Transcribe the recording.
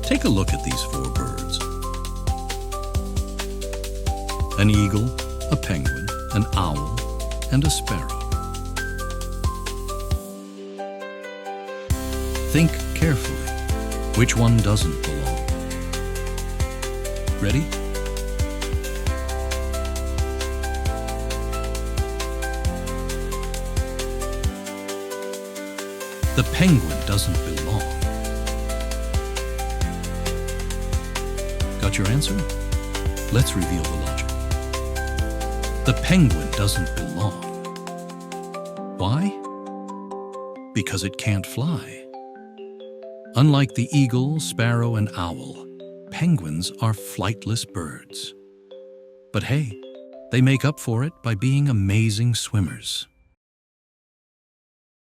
Take a look at these four birds. An eagle, a penguin, an owl, and a sparrow. Think carefully. Which one doesn't belong? Ready? The penguin doesn't belong. Got your answer? Let's reveal the logic. The penguin doesn't belong. Why? Because it can't fly. Unlike the eagle, sparrow, and owl, penguins are flightless birds. But hey, they make up for it by being amazing swimmers.